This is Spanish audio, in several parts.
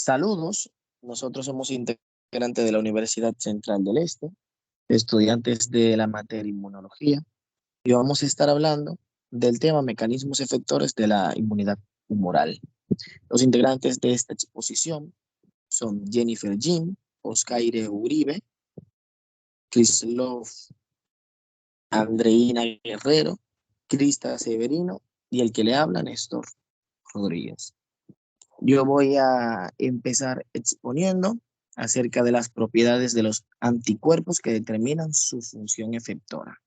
Saludos, nosotros somos integrantes de la Universidad Central del Este, estudiantes de la materia inmunología, y vamos a estar hablando del tema mecanismos efectores de la inmunidad humoral. Los integrantes de esta exposición son Jennifer Jim, Oscaire Uribe, Krislov Andreina Guerrero, Crista Severino y el que le habla, Néstor Rodríguez. Yo voy a empezar exponiendo acerca de las propiedades de los anticuerpos que determinan su función efectora.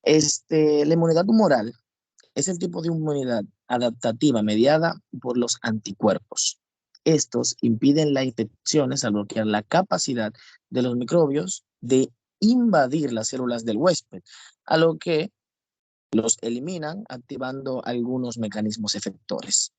La inmunidad humoral es el tipo de inmunidad adaptativa mediada por los anticuerpos. Estos impiden las infecciones al bloquear la capacidad de los microbios de invadir las células del huésped, a lo que los eliminan activando algunos mecanismos efectores.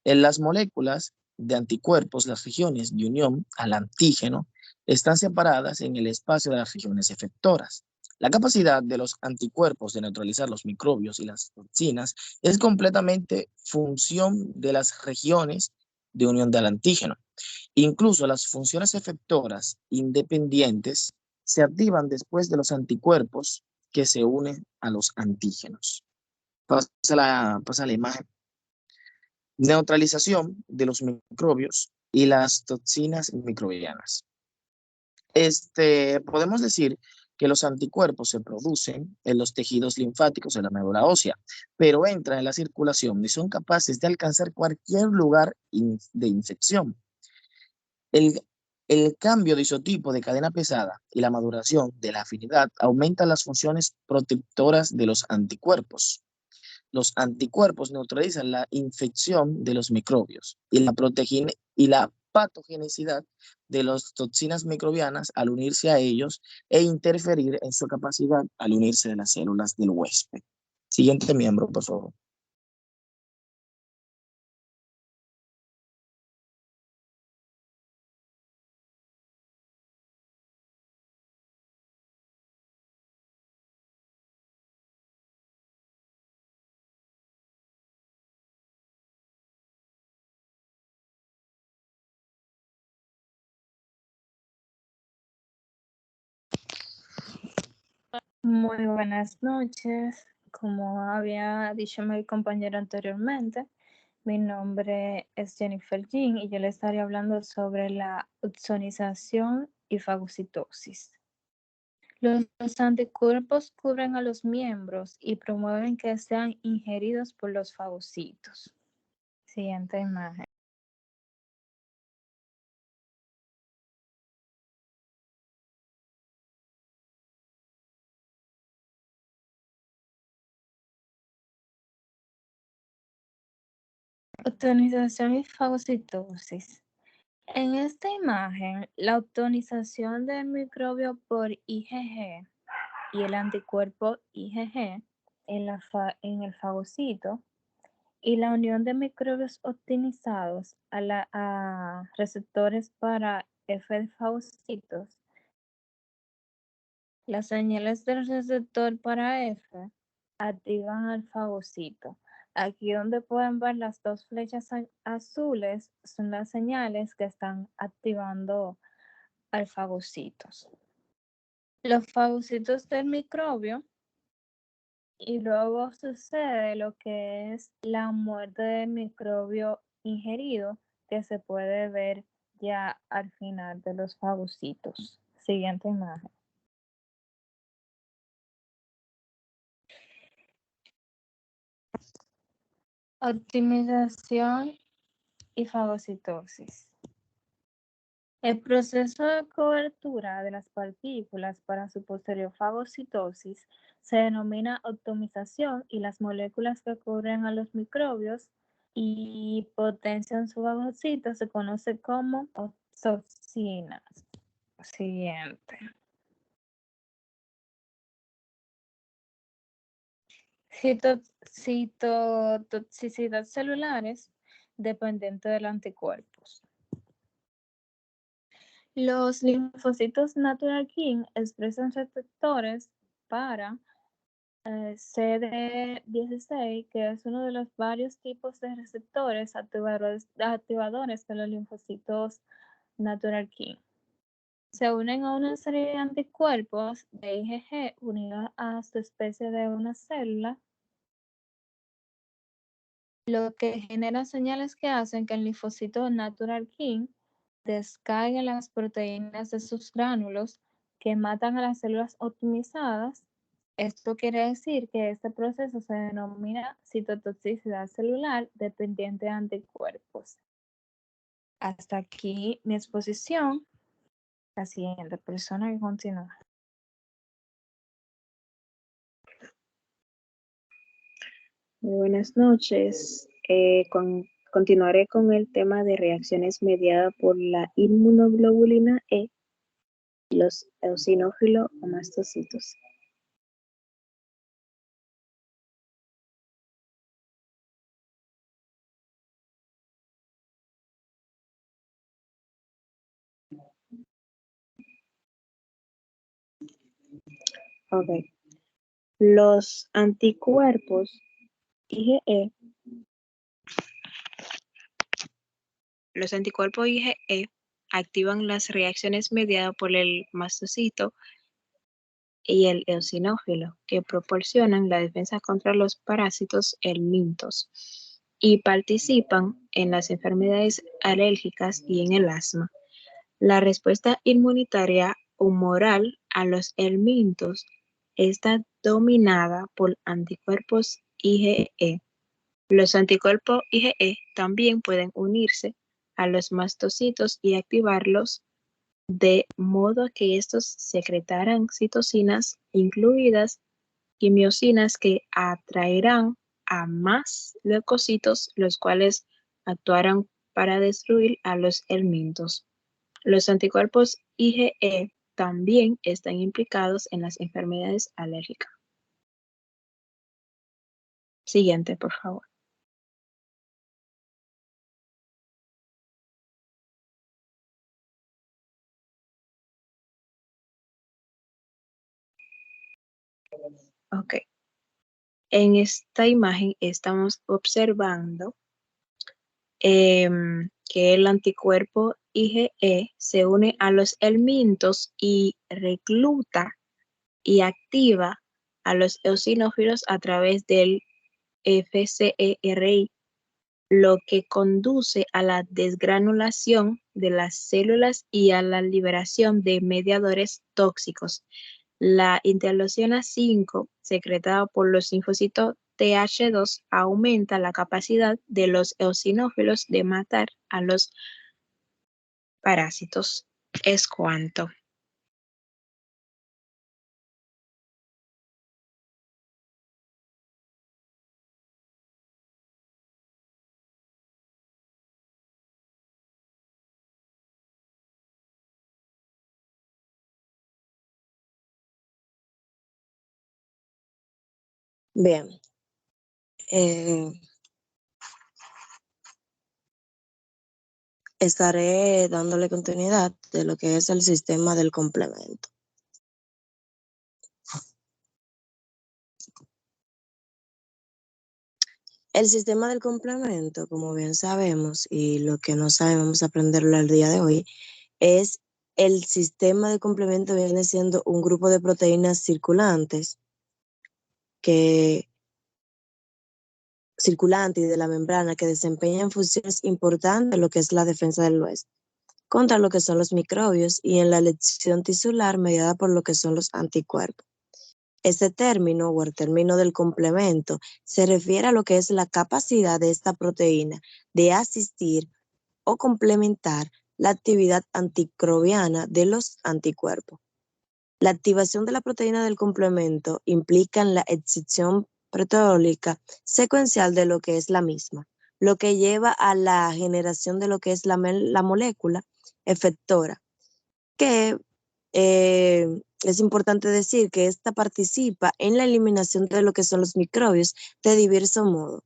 En las moléculas de anticuerpos, las regiones de unión al antígeno están separadas en el espacio de las regiones efectoras. La capacidad de los anticuerpos de neutralizar los microbios y las toxinas es completamente función de las regiones de unión del antígeno. Incluso las funciones efectoras independientes se activan después de los anticuerpos que se unen a los antígenos. Pasa la imagen. Neutralización de los microbios y las toxinas microbianas. Podemos decir que los anticuerpos se producen en los tejidos linfáticos de la médula ósea, pero entran en la circulación y son capaces de alcanzar cualquier lugar de infección. El cambio de isotipo de cadena pesada y la maduración de la afinidad aumentan las funciones protectoras de los anticuerpos. Los anticuerpos neutralizan la infección de los microbios y la patogenicidad de las toxinas microbianas al unirse a ellos e interferir en su capacidad al unirse a las células del huésped. Siguiente miembro, por favor. Muy buenas noches. Como había dicho mi compañero anteriormente, mi nombre es Jennifer Jin y yo le estaré hablando sobre la ozonización y fagocitosis. Los anticuerpos cubren a los miembros y promueven que sean ingeridos por los fagocitos. Siguiente imagen. Ozonización y fagocitosis. En esta imagen, la optonización del microbio por IgG y el anticuerpo IgG en el fagocito y la unión de microbios optimizados a receptores para F de fagocitos. Las señales del receptor para F activan al fagocito. Aquí donde pueden ver las dos flechas azules son las señales que están activando al fagocitos. Los fagocitos del microbio y luego sucede lo que es la muerte del microbio ingerido que se puede ver ya al final de los fagocitos. Siguiente imagen. Optimización y fagocitosis. El proceso de cobertura de las partículas para su posterior fagocitosis se denomina optimización y las moléculas que cubren a los microbios y potencian su fagocito se conoce como toxinas. Siguiente. Citotoxicidad celulares dependiente de los anticuerpos. Los linfocitos natural killer expresan receptores para CD16, que es uno de los varios tipos de receptores activadores de los linfocitos natural killer. Se unen a una serie de anticuerpos de IgG unidos a su especie de una célula, lo que genera señales que hacen que el linfocito natural killer descargue las proteínas de sus gránulos que matan a las células optimizadas. Esto quiere decir que este proceso se denomina citotoxicidad celular dependiente de anticuerpos. Hasta aquí mi exposición. La siguiente persona que continúa. Muy buenas noches. Continuaré con el tema de reacciones mediadas por la inmunoglobulina E y los eosinófilos o mastocitos. Ok. Los anticuerpos IgE. Los anticuerpos IgE activan las reacciones mediadas por el mastocito y el eosinófilo, que proporcionan la defensa contra los parásitos helmintos y participan en las enfermedades alérgicas y en el asma. La respuesta inmunitaria humoral a los helmintos está dominada por anticuerpos IgE. Los anticuerpos IgE también pueden unirse a los mastocitos y activarlos de modo que estos secretarán citocinas, incluidas quimiosinas, que atraerán a más leucocitos, los cuales actuarán para destruir a los helmintos. Los anticuerpos IgE también están implicados en las enfermedades alérgicas. Siguiente, por favor. Ok. En esta imagen estamos observando que el anticuerpo IgE se une a los helmintos y recluta y activa a los eosinófilos a través del FcRI, lo que conduce a la desgranulación de las células y a la liberación de mediadores tóxicos. La interleucina 5, secretada por los linfocitos Th2, aumenta la capacidad de los eosinófilos de matar a los parásitos. Es cuanto. Bien, estaré dándole continuidad de lo que es el sistema del complemento. El sistema del complemento, como bien sabemos, y lo que no sabemos vamos a aprenderlo el día de hoy, es el sistema de complemento viene siendo un grupo de proteínas circulantes y de la membrana que desempeñan funciones importantes en lo que es la defensa del hueso contra lo que son los microbios y en la lesión tisular mediada por lo que son los anticuerpos. Este término o el término del complemento se refiere a lo que es la capacidad de esta proteína de asistir o complementar la actividad antimicrobiana de los anticuerpos. La activación de la proteína del complemento implica en la excitación proteólica secuencial de lo que es la misma, lo que lleva a la generación de lo que es la molécula efectora, que es importante decir que esta participa en la eliminación de lo que son los microbios de diverso modo.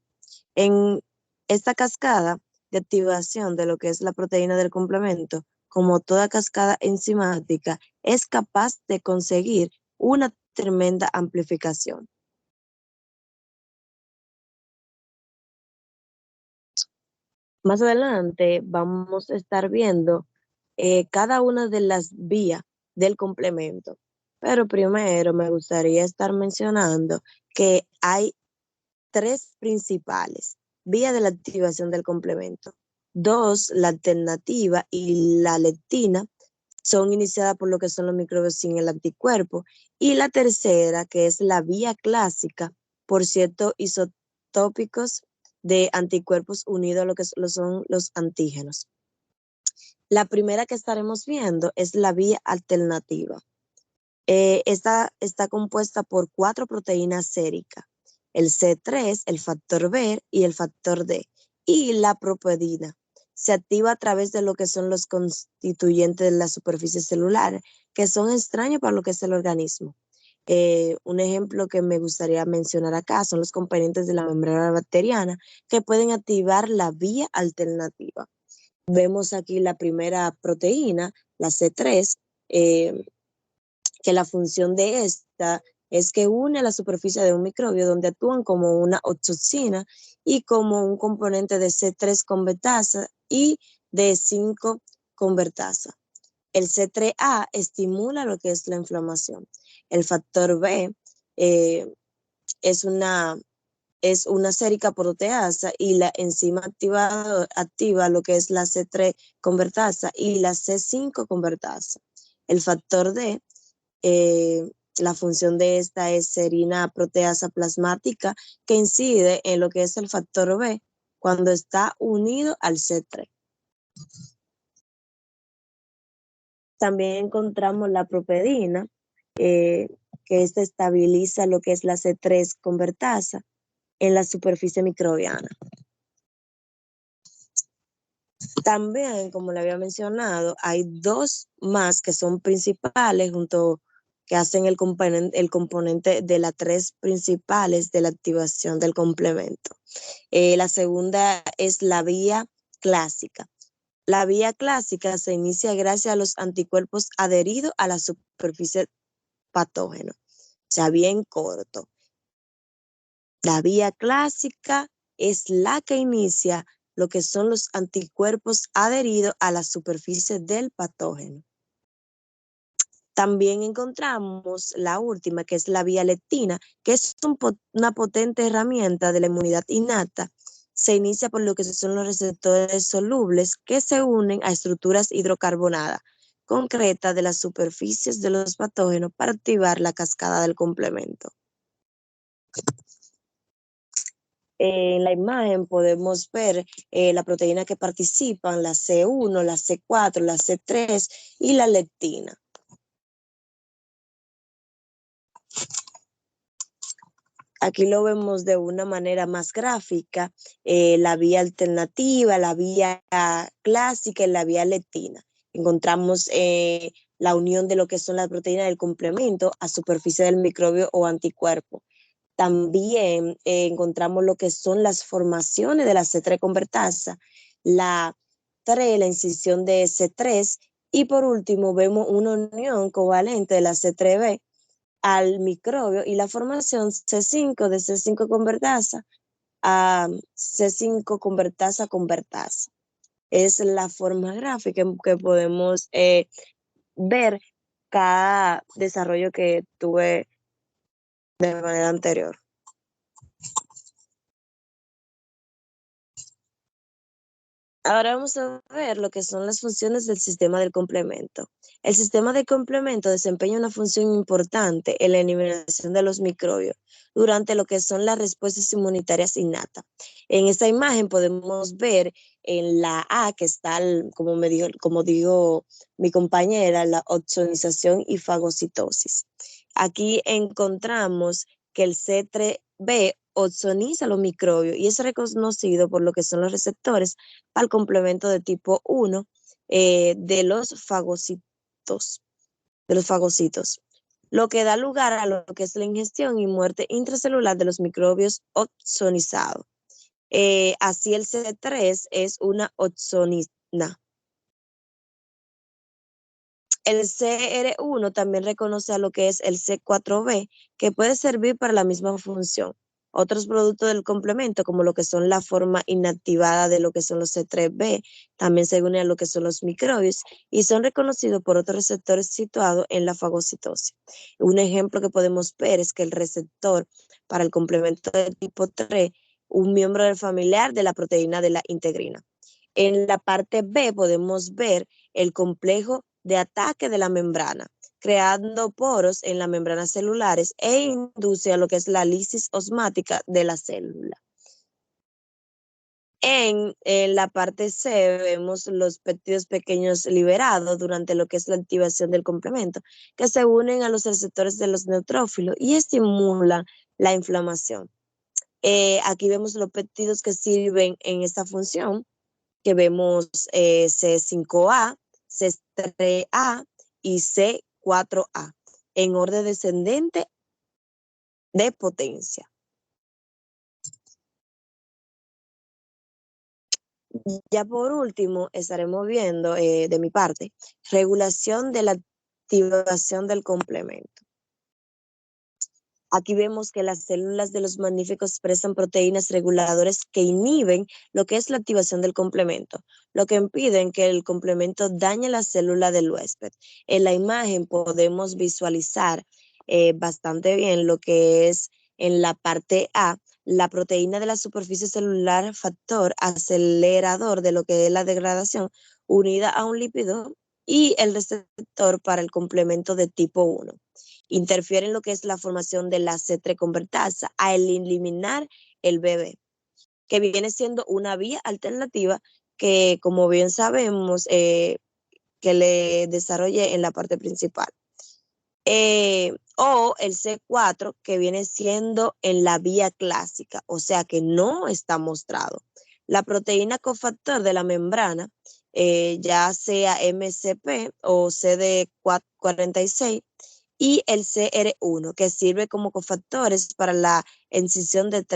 En esta cascada de activación de lo que es la proteína del complemento, como toda cascada enzimática, es capaz de conseguir una tremenda amplificación. Más adelante vamos a estar viendo cada una de las vías del complemento. Pero primero me gustaría estar mencionando que hay 3 principales vías de la activación del complemento. 2, la alternativa y la lectina, son iniciadas por lo que son los microbios sin el anticuerpo. Y la tercera, que es la vía clásica, por ciertos isotópicos de anticuerpos unidos a lo que son los antígenos. La primera que estaremos viendo es la vía alternativa. Esta está compuesta por 4 proteínas séricas, el C3, el factor B y el factor D, y la propedina. Se activa a través de lo que son los constituyentes de la superficie celular, que son extraños para lo que es el organismo. Un ejemplo que me gustaría mencionar acá son los componentes de la membrana bacteriana que pueden activar la vía alternativa. Vemos aquí la primera proteína, la C3, que la función de esta es que une a la superficie de un microbio donde actúan como una oxoxina y como un componente de C3 convertasa y de 5 convertasa. El C3A estimula lo que es la inflamación. El factor B es una sérica proteasa y la enzima activa lo que es la C3 convertasa y la C5 convertasa. El factor D, la función de esta es serina proteasa plasmática que incide en lo que es el factor B cuando está unido al C3. También encontramos la propedina, que esta estabiliza lo que es la C3 convertasa en la superficie microbiana. También, como le había mencionado, hay 2 más que son principales que hacen el componente de las 3 principales de la activación del complemento. La segunda es la vía clásica. La vía clásica se inicia gracias a los anticuerpos adheridos a la superficie patógena. O sea, bien corto. La vía clásica es la que inicia lo que son los anticuerpos adheridos a la superficie del patógeno. También encontramos la última, que es la vía lectina, que es una potente herramienta de la inmunidad innata. Se inicia por lo que son los receptores solubles que se unen a estructuras hidrocarbonadas concretas de las superficies de los patógenos para activar la cascada del complemento. En la imagen podemos ver la proteína que participan, la C1, la C4, la C3 y la lectina. Aquí lo vemos de una manera más gráfica, la vía alternativa, la vía clásica y la vía lectina. Encontramos la unión de lo que son las proteínas del complemento a superficie del microbio o anticuerpo. También encontramos lo que son las formaciones de la C3 convertasa, la 3, la incisión de C3, y por último vemos una unión covalente de la C3B al microbio y la formación C5 de C5 convertasa a C5 convertasa convertasa. Es la forma gráfica en que podemos ver cada desarrollo que tuve de manera anterior. Ahora vamos a ver lo que son las funciones del sistema del complemento. El sistema de complemento desempeña una función importante en la eliminación de los microbios durante lo que son las respuestas inmunitarias innatas. En esta imagen podemos ver en la A que está, como dijo mi compañera, la opsonización y fagocitosis. Aquí encontramos que el C3B opsoniza los microbios y es reconocido por lo que son los receptores al complemento de tipo 1 de los fagocitos, lo que da lugar a lo que es la ingestión y muerte intracelular de los microbios opsonizados. Así el C3 es una opsonina. El CR1 también reconoce a lo que es el C4B, que puede servir para la misma función. Otros productos del complemento, como lo que son la forma inactivada de lo que son los C3b, también se unen a lo que son los microbios y son reconocidos por otros receptores situados en la fagocitosis. Un ejemplo que podemos ver es que el receptor para el complemento de tipo 3, un miembro del familiar de la proteína de la integrina. En la parte B podemos ver el complejo de ataque de la membrana, creando poros en las membranas celulares e induce a lo que es la lisis osmática de la célula. En la parte C vemos los péptidos pequeños liberados durante lo que es la activación del complemento, que se unen a los receptores de los neutrófilos y estimulan la inflamación. Aquí vemos los péptidos que sirven en esta función, que vemos C5A, C3A y C4A, en orden descendente de potencia. Ya por último, estaremos viendo de mi parte, regulación de la activación del complemento. Aquí vemos que las células de los mamíferos expresan proteínas reguladoras que inhiben lo que es la activación del complemento, lo que impide que el complemento dañe la célula del huésped. En la imagen podemos visualizar bastante bien lo que es en la parte A, la proteína de la superficie celular factor acelerador de lo que es la degradación unida a un lípido y el receptor para el complemento de tipo 1. Interfiere en lo que es la formación de la C3 convertasa al eliminar el BB, que viene siendo una vía alternativa que, como bien sabemos, que le desarrollé en la parte principal. O el C4, que viene siendo en la vía clásica, o sea que no está mostrado. La proteína cofactor de la membrana, ya sea MCP o CD46, y el CR1, que sirve como cofactores para la escisión de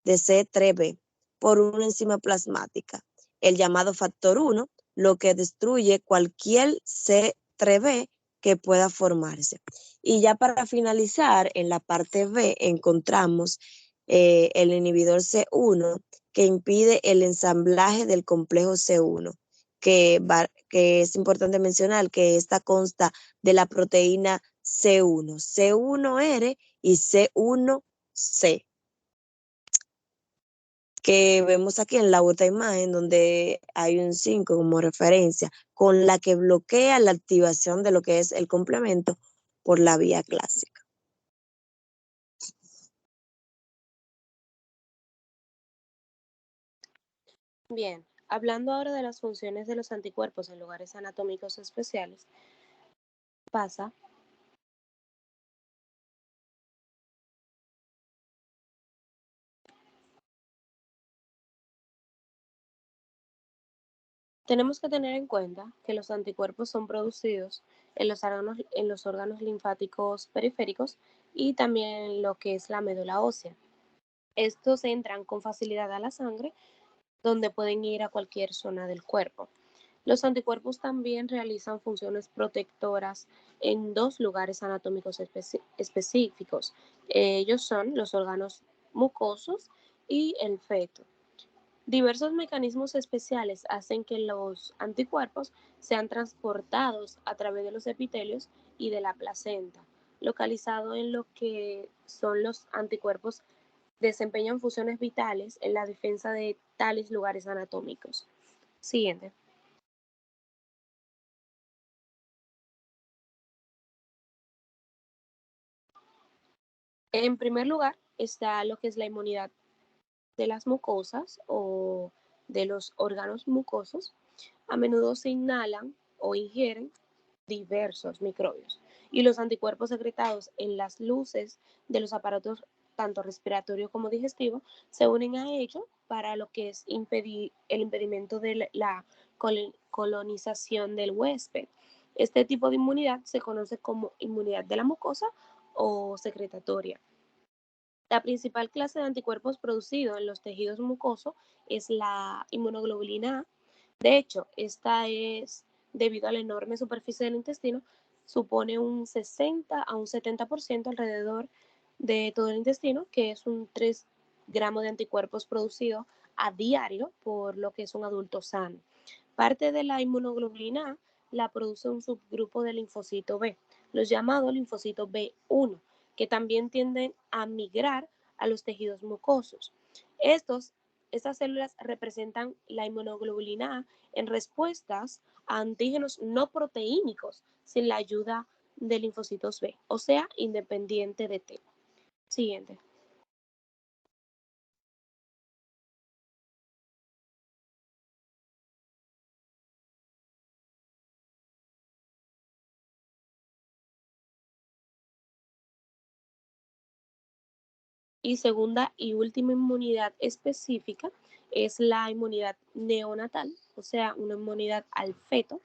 C3b por una enzima plasmática. El llamado factor 1, lo que destruye cualquier C3b que pueda formarse. Y ya para finalizar, en la parte B encontramos el inhibidor C1, que impide el ensamblaje del complejo C1, que es importante mencionar que esta consta de la proteína C1, C1R y C1C, que vemos aquí en la otra imagen donde hay un 5 como referencia, con la que bloquea la activación de lo que es el complemento por la vía clásica. Bien, hablando ahora de las funciones de los anticuerpos en lugares anatómicos especiales, pasa tenemos que tener en cuenta que los anticuerpos son producidos en los órganos linfáticos periféricos y también en lo que es la médula ósea. Estos entran con facilidad a la sangre, donde pueden ir a cualquier zona del cuerpo. Los anticuerpos también realizan funciones protectoras en dos lugares anatómicos específicos. Ellos son los órganos mucosos y el feto. Diversos mecanismos especiales hacen que los anticuerpos sean transportados a través de los epitelios y de la placenta, localizado en lo que son los anticuerpos desempeñan funciones vitales en la defensa de tales lugares anatómicos. Siguiente. En primer lugar está lo que es la inmunidad de las mucosas o de los órganos mucosos. A menudo se inhalan o ingieren diversos microbios y los anticuerpos secretados en las luces de los aparatos tanto respiratorio como digestivo se unen a ello para lo que es el impedimento de la colonización del huésped. Este tipo de inmunidad se conoce como inmunidad de la mucosa o secretatoria. La principal clase de anticuerpos producido en los tejidos mucosos es la inmunoglobulina A. De hecho, esta es, debido a la enorme superficie del intestino, supone un 60 a un 70% alrededor de todo el intestino, que es un 3 gramos de anticuerpos producidos a diario por lo que es un adulto sano. Parte de la inmunoglobulina A la produce un subgrupo del linfocito B, los llamados linfocitos B1, que también tienden a migrar a los tejidos mucosos. Estas células representan la inmunoglobulina A en respuestas a antígenos no proteínicos sin la ayuda de linfocitos B, o sea, independiente de T. Siguiente. Y segunda y última inmunidad específica es la inmunidad neonatal, o sea, una inmunidad al feto.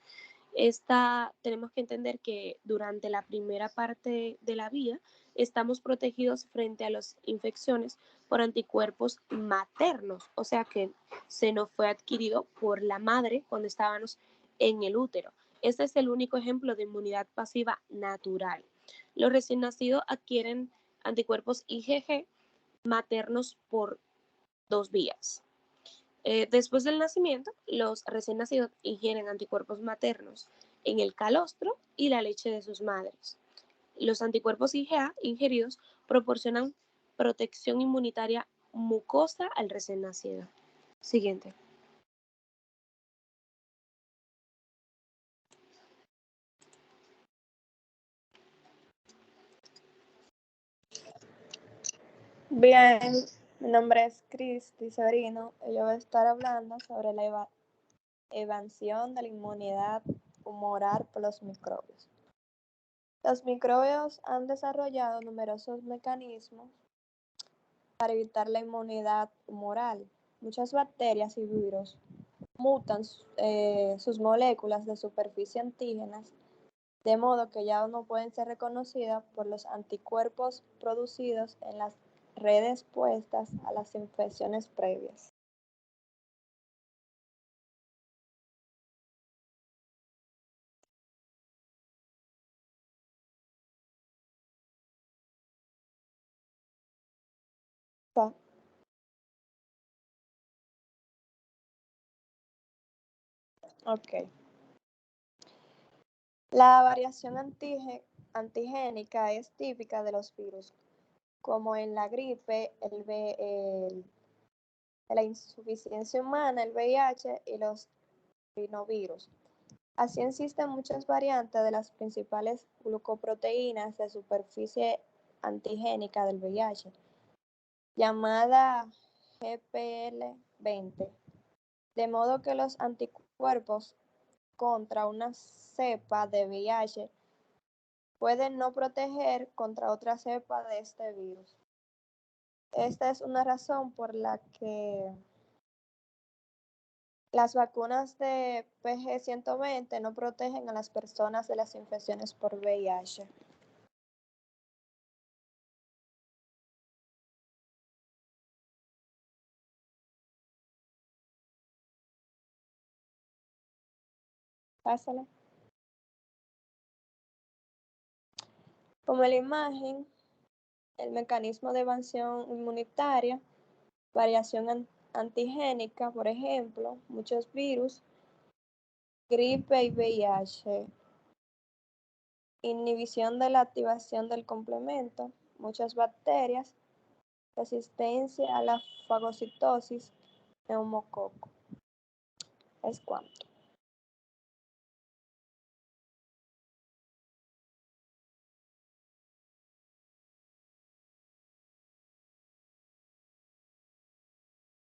Esta tenemos que entender que durante la primera parte de la vida estamos protegidos frente a las infecciones por anticuerpos maternos, o sea que se nos fue adquirido por la madre cuando estábamos en el útero. Este es el único ejemplo de inmunidad pasiva natural. Los recién nacidos adquieren anticuerpos IgG maternos por 2 vías. Después del nacimiento, los recién nacidos ingieren anticuerpos maternos en el calostro y la leche de sus madres. Los anticuerpos IgA ingeridos proporcionan protección inmunitaria mucosa al recién nacido. Siguiente. Bien, mi nombre es Cristi Severino y yo voy a estar hablando sobre la evasión de la inmunidad humoral por los microbios. Los microbios han desarrollado numerosos mecanismos para evitar la inmunidad humoral. Muchas bacterias y virus mutan sus moléculas de superficie antígenas, de modo que ya no pueden ser reconocidas por los anticuerpos producidos en las redes puestas a las infecciones previas. Ok. La variación antigénica es típica de los virus, como en la gripe, la insuficiencia humana, el VIH y los rinovirus. Así existen muchas variantes de las principales glucoproteínas de superficie antigénica del VIH, llamada GPL20, de modo que los anticuerpos contra una cepa de VIH pueden no proteger contra otra cepa de este virus. Esta es una razón por la que las vacunas de PG-120 no protegen a las personas de las infecciones por VIH. Pásale. Como en la imagen, el mecanismo de evasión inmunitaria, variación antigénica, por ejemplo, muchos virus, gripe y VIH, inhibición de la activación del complemento, muchas bacterias, resistencia a la fagocitosis, neumococo. Es cuanto.